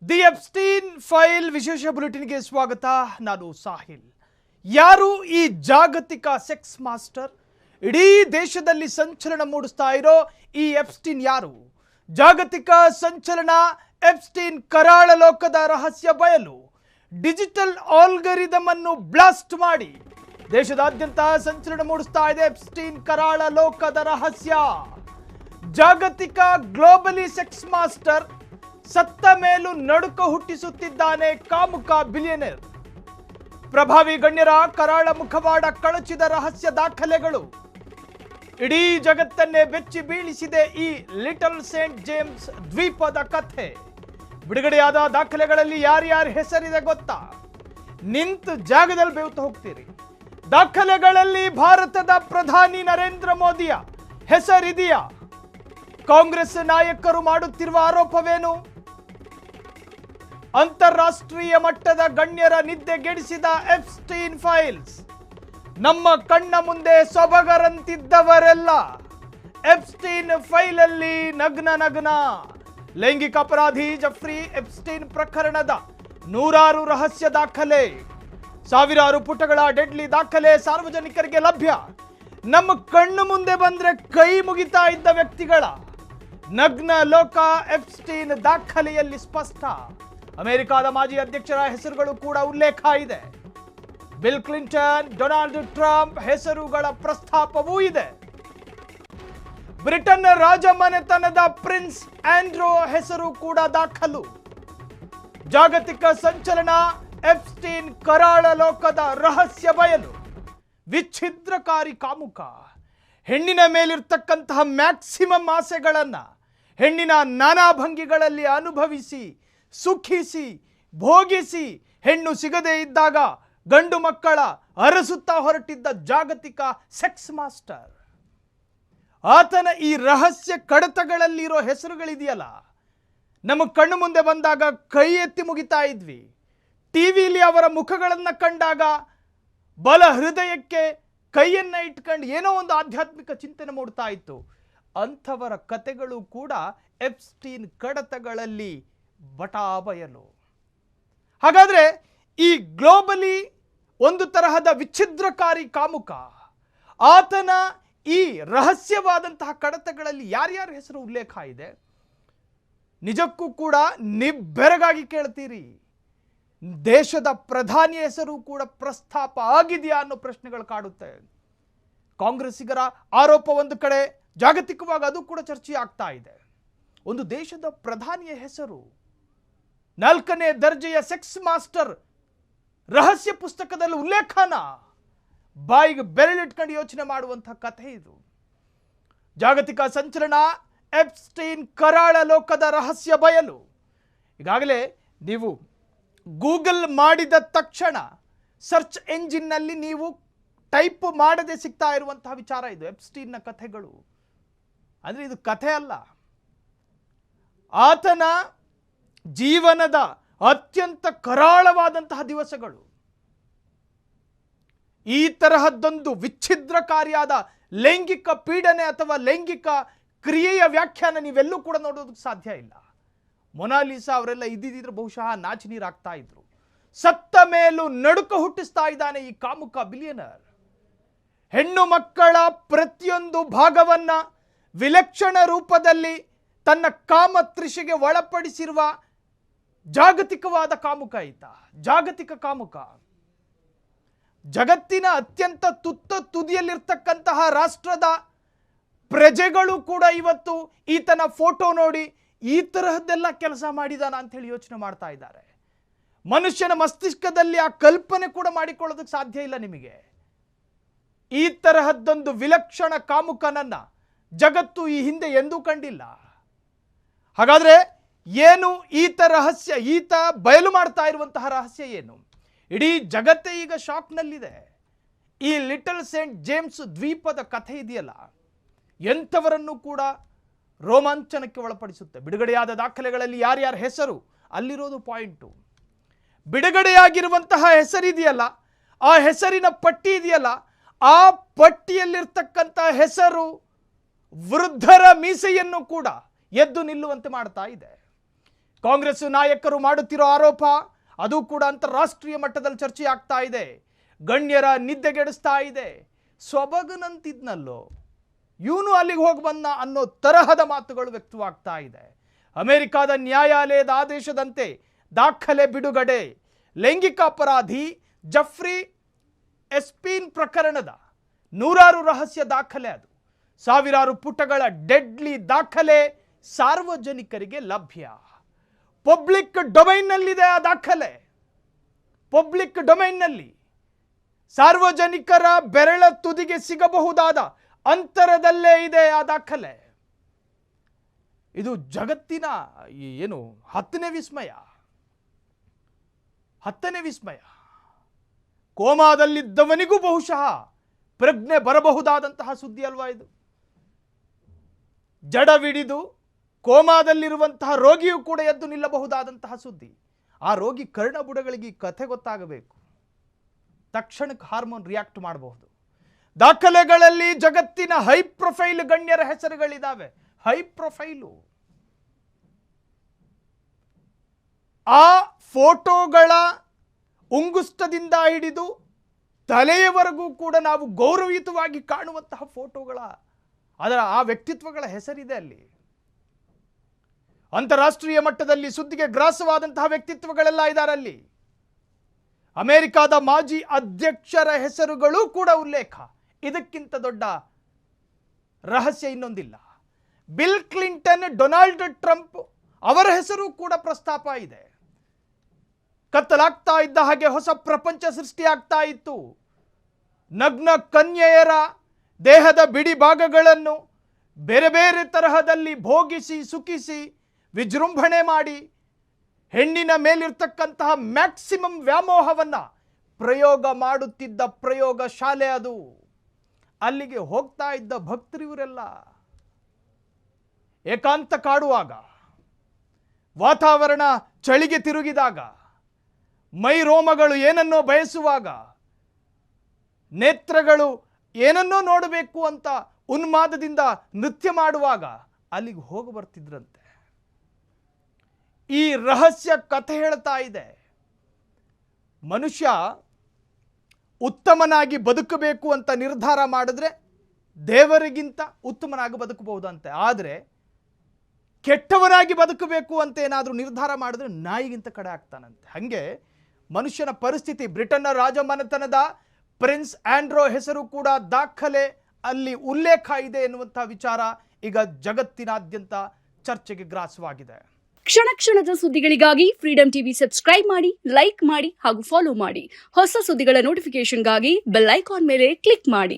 The Epstein file ವಿಶೇಷ ಬುಲೆಟಿನ್ಗೆ ಸ್ವಾಗತ. ನಾನು ಸಾಹಿಲ್. ಯಾರು ಈ ಜಾಗತಿಕ ಸೆಕ್ಸ್ ಮಾಸ್ಟರ್? ಇಡೀ ದೇಶದಲ್ಲಿ ಸಂಚಲನ ಮೂಡಿಸ್ತಾ ಇರೋ ಈ ಎಪ್ಸ್ಟೀನ್ ಯಾರು? ಜಾಗತಿಕ ಸಂಚಲನ, ಎಪ್ಸ್ಟೀನ್ ಕರಾಳ ಲೋಕದ ರಹಸ್ಯ ಬಯಲು. ಡಿಜಿಟಲ್ ಆಲ್ಗರಿದಮ್ ಅನ್ನು ಬ್ಲಾಸ್ಟ್ ಮಾಡಿ ದೇಶದಾದ್ಯಂತ ಸಂಚಲನ ಮೂಡಿಸ್ತಾ ಇದೆ ಎಪ್ಸ್ಟೀನ್ ಕರಾಳ ಲೋಕದ ರಹಸ್ಯ. ಜಾಗತಿಕ ಗ್ಲೋಬಲಿ ಸೆಕ್ಸ್ ಮಾಸ್ಟರ್ ಸತ್ತ ಮೇಲೂ ನಡುಕ ಹುಟ್ಟಿಸುತ್ತಿದ್ದಾನೆ ಕಾಮುಕ ಬಿಲಿಯನೇರ್. ಪ್ರಭಾವಿ ಗಣ್ಯರ ಕರಾಳ ಮುಖವಾಡ ಕಳಚಿದ ರಹಸ್ಯ ದಾಖಲೆಗಳು. ಇಡೀ ಜಗತ್ತನ್ನೇ ಬೆಚ್ಚಿ ಬೀಳಿಸಿದೆ ಈ ಲಿಟಲ್ ಸೇಂಟ್ ಜೇಮ್ಸ್ ದ್ವೀಪದ ಕಥೆ. ಬಿಡುಗಡೆಯಾದ ದಾಖಲೆಗಳಲ್ಲಿ ಯಾರ್ಯಾರ ಹೆಸರಿದೆ ಗೊತ್ತಾ? ನಿಂತು ಜಾಗದಲ್ಲಿ ಬೆವ್ತು ಹೋಗ್ತೀರಿ. ದಾಖಲೆಗಳಲ್ಲಿ ಭಾರತದ ಪ್ರಧಾನಿ ನರೇಂದ್ರ ಮೋದಿಯ ಹೆಸರಿದೆಯಾ? ಕಾಂಗ್ರೆಸ್ ನಾಯಕರು ಮಾಡುತ್ತಿರುವ ಆರೋಪವೇನು? ಅಂತಾರಾಷ್ಟ್ರೀಯ ಮಟ್ಟದ ಗಣ್ಯರ ನಿದ್ದೆಗೆಡಿಸಿದ ಎಪ್ಸ್ಟೀನ್ ಫೈಲ್ಸ್. ನಮ್ಮ ಕಣ್ಣ ಮುಂದೆ ಸೊಬಗರಂತಿದ್ದವರೆಲ್ಲ ಎಪ್ಸ್ಟೀನ್ ಫೈಲಲ್ಲಿ ನಗ್ನ. ಲೈಂಗಿಕ ಅಪರಾಧಿ ಜೆಫ್ರಿ ಎಪ್ಸ್ಟೀನ್ ಪ್ರಕರಣದ ನೂರಾರು ರಹಸ್ಯ ದಾಖಲೆ, ಸಾವಿರಾರು ಪುಟಗಳ ಡೆಡ್ಲಿ ದಾಖಲೆ ಸಾರ್ವಜನಿಕರಿಗೆ ಲಭ್ಯ. ನಮ್ಮ ಕಣ್ಣು ಮುಂದೆ ಬಂದ್ರೆ ಕೈ ಮುಗಿತಾ ಇದ್ದ ವ್ಯಕ್ತಿಗಳ ನಗ್ನ ಲೋಕ ಎಪ್ಸ್ಟೀನ್ ದಾಖಲೆಯಲ್ಲಿ ಸ್ಪಷ್ಟ. ಅಮೆರಿಕದ ಮಾಜಿ ಅಧ್ಯಕ್ಷರ ಹೆಸರುಗಳು ಕೂಡ ಉಲ್ಲೇಖ ಇದೆ. ಬಿಲ್ ಕ್ಲಿಂಟನ್, ಡೊನಾಲ್ಡ್ ಟ್ರಂಪ್ ಹೆಸರುಗಳ ಪ್ರಸ್ತಾಪವೂ ಇದೆ. ಬ್ರಿಟನ್ ರಾಜಮನೆತನದ ಪ್ರಿನ್ಸ್ ಆಂಡ್ರೂ ಹೆಸರು ಕೂಡ ದಾಖಲು. ಜಾಗತಿಕ ಸಂಚಲನ, ಎಪ್ಸ್ಟೀನ್ ಕರಾಳ ಲೋಕದ ರಹಸ್ಯ ಬಯಲು. ವಿಚ್ಛಿದ್ರಕಾರಿ ಕಾಮುಕ ಹೆಣ್ಣಿನ ಮೇಲಿರ್ತಕ್ಕಂತಹ ಮ್ಯಾಕ್ಸಿಮಮ್ ಆಸೆಗಳನ್ನ ಹೆಣ್ಣಿನ ನಾನಾ ಭಂಗಿಗಳಲ್ಲಿ ಅನುಭವಿಸಿ, ಸುಖಿಸಿ, ಭೋಗಿಸಿ, ಹೆಣ್ಣು ಸಿಗದೇ ಇದ್ದಾಗ ಗಂಡು ಮಕ್ಕಳ ಅರಸುತ್ತಾ ಹೊರಟಿದ್ದ ಜಾಗತಿಕ ಸೆಕ್ಸ್ ಮಾಸ್ಟರ್. ಆತನ ಈ ರಹಸ್ಯ ಕಡತಗಳಲ್ಲಿರೋ ಹೆಸರುಗಳಿದೆಯಲ್ಲ, ನಮ್ಮ ಕಣ್ಣು ಮುಂದೆ ಬಂದಾಗ ಕೈ ಎತ್ತಿ ಮುಗಿತಾ ಇದ್ವಿ. ಟಿವಿಲಿ ಅವರ ಮುಖಗಳನ್ನು ಕಂಡಾಗ ಬಲ ಹೃದಯಕ್ಕೆ ಕೈಯನ್ನ ಇಟ್ಕೊಂಡು ಏನೋ ಒಂದು ಆಧ್ಯಾತ್ಮಿಕ ಚಿಂತನೆ ಮೂಡ್ತಾ ಇತ್ತು. ಅಂಥವರ ಕತೆಗಳು ಕೂಡ ಎಪ್ಸ್ಟೀನ್ ಕಡತಗಳಲ್ಲಿ ಬಟಾಬಯಲು. ಹಾಗಾದ್ರೆ ಈ ಗ್ಲೋಬಲಿ ಒಂದು ತರಹದ ವಿಚ್ಛಿದ್ರಕಾರಿ ಕಾಮುಕ, ಆತನ ಈ ರಹಸ್ಯವಾದಂತಹ ಕಡತಗಳಲ್ಲಿ ಯಾರ್ಯಾರ ಹೆಸರು ಉಲ್ಲೇಖ ಇದೆ? ನಿಜಕ್ಕೂ ಕೂಡ ನಿಬ್ಬೆರಗಾಗಿ ಕೇಳ್ತೀರಿ. ದೇಶದ ಪ್ರಧಾನಿ ಹೆಸರು ಕೂಡ ಪ್ರಸ್ತಾಪ ಆಗಿದೆಯಾ ಅನ್ನೋ ಪ್ರಶ್ನೆಗಳು ಕಾಡುತ್ತೆ. ಕಾಂಗ್ರೆಸ್ಸಿಗರ ಆರೋಪ ಒಂದು ಕಡೆ, ಜಾಗತಿಕವಾಗಿ ಅದು ಕೂಡ ಚರ್ಚೆ ಆಗ್ತಾ ಇದೆ. ಒಂದು ದೇಶದ ಪ್ರಧಾನಿಯ ಹೆಸರು 4ನೇ ದರ್ಜೆಯ ಸೆಕ್ಸ್ ಮಾಸ್ಟರ್ ರಹಸ್ಯ ಪುಸ್ತಕದಲ್ಲಿ ಉಲ್ಲೇಖನ. ಬಾಯಿಗೆ ಬೆರಳಿಟ್ಕೊಂಡು ಯೋಚನೆ ಮಾಡುವಂತಹ ಕಥೆ ಇದು. ಜಾಗತಿಕ ಸಂಚಲನ, ಎಪ್ಸ್ಟೀನ್ ಕರಾಳ ಲೋಕದ ರಹಸ್ಯ ಬಯಲು. ಈಗಾಗಲೇ ನೀವು ಗೂಗಲ್ ಮಾಡಿದ ತಕ್ಷಣ ಸರ್ಚ್ ಎಂಜಿನ್ನಲ್ಲಿ ನೀವು ಟೈಪ್ ಮಾಡದೆ ಸಿಗ್ತಾ ಇರುವಂತಹ ವಿಚಾರ ಇದು. ಎಪ್ಸ್ಟೀನ್ನ ಕಥೆಗಳು ಅಂದರೆ ಇದು ಕಥೆ ಅಲ್ಲ, ಆತನ ಜೀವನದ ಅತ್ಯಂತ ಕರಾಳವಾದಂತಹ ದಿವಸಗಳು. ಈ ತರಹದ್ದೊಂದು ವಿಚ್ಛಿದ್ರಕಾರಿಯಾದ ಲೈಂಗಿಕ ಪೀಡನೆ ಅಥವಾ ಲೈಂಗಿಕ ಕ್ರಿಯೆಯ ವ್ಯಾಖ್ಯಾನ ನೀವೆಲ್ಲೂ ಕೂಡ ನೋಡೋದಕ್ಕೆ ಸಾಧ್ಯ ಇಲ್ಲ. ಮೊನಾಲಿಸಾ ಅವರೆಲ್ಲ ಇದ್ದಿದ್ರೆ ಬಹುಶಃ ನಾಚಿ ನೀರಾಗ್ತಾ ಇದ್ರು. ಸತ್ತ ಮೇಲೂ ನಡುಕ ಹುಟ್ಟಿಸ್ತಾ ಇದ್ದಾನೆ ಈ ಕಾಮುಕ ಬಿಲಿಯನರ್. ಹೆಣ್ಣು ಮಕ್ಕಳ ಪ್ರತಿಯೊಂದು ಭಾಗವನ್ನ ವಿಲಕ್ಷಣ ರೂಪದಲ್ಲಿ ತನ್ನ ಕಾಮ ತೃಷೆಗೆ ಒಳಪಡಿಸಿರುವ ಜಾಗತಿಕವಾದ ಕಾಮುಕ ಈತ. ಜಾಗತಿಕ ಕಾಮುಕ. ಜಗತ್ತಿನ ಅತ್ಯಂತ ತುದಿಯಲ್ಲಿರ್ತಕ್ಕಂತಹ ರಾಷ್ಟ್ರದ ಪ್ರಜೆಗಳು ಕೂಡ ಇವತ್ತು ಈತನ ಫೋಟೋ ನೋಡಿ ಈ ತರಹದ್ದೆಲ್ಲ ಕೆಲಸ ಮಾಡಿದಾನ ಅಂತ ಹೇಳಿ ಯೋಚನೆ ಮಾಡ್ತಾ ಇದ್ದಾರೆ. ಮನುಷ್ಯನ ಮಸ್ತಿಷ್ಕದಲ್ಲಿ ಆ ಕಲ್ಪನೆ ಕೂಡ ಮಾಡಿಕೊಳ್ಳೋದಕ್ಕೆ ಸಾಧ್ಯ ಇಲ್ಲ ನಿಮಗೆ. ಈ ತರಹದ್ದೊಂದು ವಿಲಕ್ಷಣ ಕಾಮುಕನನ್ನ ಜಗತ್ತು ಈ ಹಿಂದೆ ಎಂದೂ ಕಂಡಿಲ್ಲ. ಹಾಗಾದ್ರೆ ಏನು ಈತ ಬಯಲು ಮಾಡ್ತಾ ಇರುವಂತಹ ರಹಸ್ಯ ಏನು? ಇಡೀ ಜಗತ್ತೇ ಈಗ ಶಾಕ್ನಲ್ಲಿದೆ. ಈ ಲಿಟಲ್ ಸೇಂಟ್ ಜೇಮ್ಸ್ ದ್ವೀಪದ ಕಥೆ ಇದೆಯಲ್ಲ, ಎಂಥವರನ್ನು ಕೂಡ ರೋಮಾಂಚನಕ್ಕೆ ಒಳಪಡಿಸುತ್ತೆ. ಬಿಡುಗಡೆಯಾದ ದಾಖಲೆಗಳಲ್ಲಿ ಯಾರ್ಯಾರ ಹೆಸರು ಅಲ್ಲಿರೋದು ಪಾಯಿಂಟು. ಬಿಡುಗಡೆಯಾಗಿರುವಂತಹ ಹೆಸರಿದೆಯಲ್ಲ, ಆ ಹೆಸರಿನ ಪಟ್ಟಿ ಇದೆಯಲ್ಲ, ಆ ಪಟ್ಟಿಯಲ್ಲಿರ್ತಕ್ಕಂಥ ಹೆಸರು ವೃದ್ಧರ ಮೀಸೆಯನ್ನು ಕೂಡ ಎದ್ದು ನಿಲ್ಲುವಂತೆ ಮಾಡ್ತಾ ಇದೆ. ಕಾಂಗ್ರೆಸ್ ನಾಯಕರು ಮಾಡುತ್ತಿರೋ ಆರೋಪ ಅದು ಕೂಡ ಅಂತಾರಾಷ್ಟ್ರೀಯ ಮಟ್ಟದಲ್ಲಿ ಚರ್ಚೆ ಆಗ್ತಾ ಇದೆ. ಗಣ್ಯರ ನಿದ್ದೆಗೆಡಿಸ್ತಾ ಇದೆ. ಸೊಬಗನಂತಿದ್ನಲ್ಲೋ ಇವನು ಅಲ್ಲಿಗೆ ಹೋಗಿ ಬಂದ ಅನ್ನೋ ತರಹದ ಮಾತುಗಳು ವ್ಯಕ್ತವಾಗ್ತಾ ಇದೆ. ಅಮೆರಿಕಾದ ನ್ಯಾಯಾಲಯದ ಆದೇಶದಂತೆ ದಾಖಲೆ ಬಿಡುಗಡೆ. ಲೈಂಗಿಕ ಅಪರಾಧಿ ಜಫ್ರಿ ಎಸ್ಪೀನ್ ಪ್ರಕರಣದ ನೂರಾರು ರಹಸ್ಯ ದಾಖಲೆ, ಅದು ಸಾವಿರಾರು ಪುಟಗಳ ಡೆಡ್ಲಿ ದಾಖಲೆ ಸಾರ್ವಜನಿಕರಿಗೆ ಲಭ್ಯ. ಪಬ್ಲಿಕ್ ಡೊಮೈನ್ನಲ್ಲಿದೆ ಆ ದಾಖಲೆ. ಪಬ್ಲಿಕ್ ಡೊಮೈನ್ನಲ್ಲಿ ಸಾರ್ವಜನಿಕರ ಬೆರಳ ತುದಿಗೆ ಸಿಗಬಹುದಾದ ಅಂತರದಲ್ಲೇ ಇದೆ ಆ ದಾಖಲೆ. ಇದು ಜಗತ್ತಿನ ಏನು 10ನೇ ವಿಸ್ಮಯ. ಕೋಮಾದಲ್ಲಿದ್ದವನಿಗೂ ಬಹುಶಃ ಪ್ರಜ್ಞೆ ಬರಬಹುದಾದಂತಹ ಸುದ್ದಿ ಅಲ್ವಾ ಇದು. ಜಡವಿಡಿದು ಕೋಮಾದಲ್ಲಿರುವಂತಹ ರೋಗಿಯೂ ಕೂಡ ಎದ್ದು ನಿಲ್ಲಬಹುದಾದಂತಹ ಸುದ್ದಿ. ಆ ರೋಗಿ ಕರ್ಣಬುಡಗಳಿಗೆ ಈ ಕಥೆ ಗೊತ್ತಾಗಬೇಕು. ತಕ್ಷಣಕ್ಕೆ ಹಾರ್ಮೋನ್ ರಿಯಾಕ್ಟ್ ಮಾಡಬಹುದು. ದಾಖಲೆಗಳಲ್ಲಿ ಜಗತ್ತಿನ ಹೈ ಪ್ರೊಫೈಲ್ ಗಣ್ಯರ ಹೆಸರುಗಳಿದ್ದಾವೆ. High profile. ಆ ಫೋಟೋಗಳ ಉಂಗುಷ್ಟದಿಂದ ಹಿಡಿದು ತಲೆಯವರೆಗೂ ಕೂಡ ನಾವು ಗೌರವಯುತವಾಗಿ ಕಾಣುವಂತಹ ಫೋಟೋಗಳ ಆ ವ್ಯಕ್ತಿತ್ವಗಳ ಹೆಸರಿದೆ ಅಲ್ಲಿ. ಅಂತಾರಾಷ್ಟ್ರೀಯ ಮಟ್ಟದಲ್ಲಿ ಸುದ್ದಿಗೆ ಗ್ರಾಸವಾದಂತಹ ವ್ಯಕ್ತಿತ್ವಗಳೆಲ್ಲ ಇದಾರಲ್ಲಿ. ಅಮೆರಿಕಾದ ಮಾಜಿ ಅಧ್ಯಕ್ಷರ ಹೆಸರುಗಳು ಕೂಡ ಉಲ್ಲೇಖ. ಇದಕ್ಕಿಂತ ದೊಡ್ಡ ರಹಸ್ಯ ಇನ್ನೊಂದಿಲ್ಲ. ಬಿಲ್ ಕ್ಲಿಂಟನ್, ಡೊನಾಲ್ಡ್ ಟ್ರಂಪ್ ಅವರ ಹೆಸರು ಕೂಡ ಪ್ರಸ್ತಾಪ ಇದೆ. ಕತ್ತಲಾಗ್ತಾ ಇದ್ದ ಹಾಗೆ ಹೊಸ ಪ್ರಪಂಚ ಸೃಷ್ಟಿಯಾಗ್ತಾ ಇತ್ತು. ನಗ್ನ ಕನ್ಯೆಯರ ದೇಹದ ಬಿಡಿ ಭಾಗಗಳನ್ನು ಬೇರೆ ಬೇರೆ ತರಹದಲ್ಲಿ ಭೋಗಿಸಿ ಸುಖಿಸಿ ವಿಜೃಂಭಣೆ ಮಾಡಿ ಹೆಣ್ಣಿನ ಮೇಲಿರ್ತಕ್ಕಂತಹ ಮ್ಯಾಕ್ಸಿಮಮ್ ವ್ಯಾಮೋಹವನ್ನ ಪ್ರಯೋಗ ಮಾಡುತ್ತಿದ್ದ ಪ್ರಯೋಗ ಶಾಲೆ ಅದು. ಅಲ್ಲಿಗೆ ಹೋಗ್ತಾ ಇದ್ದ ಭಕ್ತರಿವರೆಲ್ಲ ಏಕಾಂತ ಕಾಡುವಾಗ, ವಾತಾವರಣ ಚಳಿಗೆ ತಿರುಗಿದಾಗ, ಮೈ ರೋಮಗಳು ಏನನ್ನೋ ಬಯಸುವಾಗ, ನೇತ್ರಗಳು ಏನನ್ನೋ ನೋಡಬೇಕು ಅಂತ ಉನ್ಮಾದದಿಂದ ನೃತ್ಯ ಮಾಡುವಾಗ ಅಲ್ಲಿಗೆ ಹೋಗಿ ಬರ್ತಿದ್ರಂತೆ. ಈ ರಹಸ್ಯ ಕಥೆ ಹೇಳ್ತಾ ಇದೆ. ಮನುಷ್ಯ ಉತ್ತಮನಾಗಿ ಬದುಕಬೇಕು ಅಂತ ನಿರ್ಧಾರ ಮಾಡಿದ್ರೆ ದೇವರಿಗಿಂತ ಉತ್ತಮನಾಗಿ ಬದುಕಬಹುದಂತೆ. ಆದರೆ ಕೆಟ್ಟವನಾಗಿ ಬದುಕಬೇಕು ಅಂತ ಏನಾದರೂ ನಿರ್ಧಾರ ಮಾಡಿದ್ರೆ ನಾಯಿಗಿಂತ ಕಡೆ ಆಗ್ತಾನಂತೆ. ಹಾಗೆ ಮನುಷ್ಯನ ಪರಿಸ್ಥಿತಿ. ಬ್ರಿಟನ್ನ ರಾಜಮನೆತನದ ಪ್ರಿನ್ಸ್ ಆಂಡ್ರೋ ಹೆಸರು ಕೂಡ ದಾಖಲೆ ಅಲ್ಲಿ ಉಲ್ಲೇಖ ಇದೆ ಎನ್ನುವಂಥ ವಿಚಾರ ಈಗ ಜಗತ್ತಿನಾದ್ಯಂತ ಚರ್ಚೆಗೆ ಗ್ರಾಸವಾಗಿದೆ. ಕ್ಷಣ ಕ್ಷಣದ ಸುದ್ದಿಗಳಿಗಾಗಿ ಫ್ರೀಡಂ ಟಿವಿ ಸಬ್ಸ್ಕ್ರೈಬ್ ಮಾಡಿ, ಲೈಕ್ ಮಾಡಿ ಹಾಗೂ ಫಾಲೋ ಮಾಡಿ. ಹೊಸ ಸುದ್ದಿಗಳ ನೋಟಿಫಿಕೇಶನ್ಗಾಗಿ ಬೆಲ್ ಐಕಾನ್ ಮೇಲೆ ಕ್ಲಿಕ್ ಮಾಡಿ.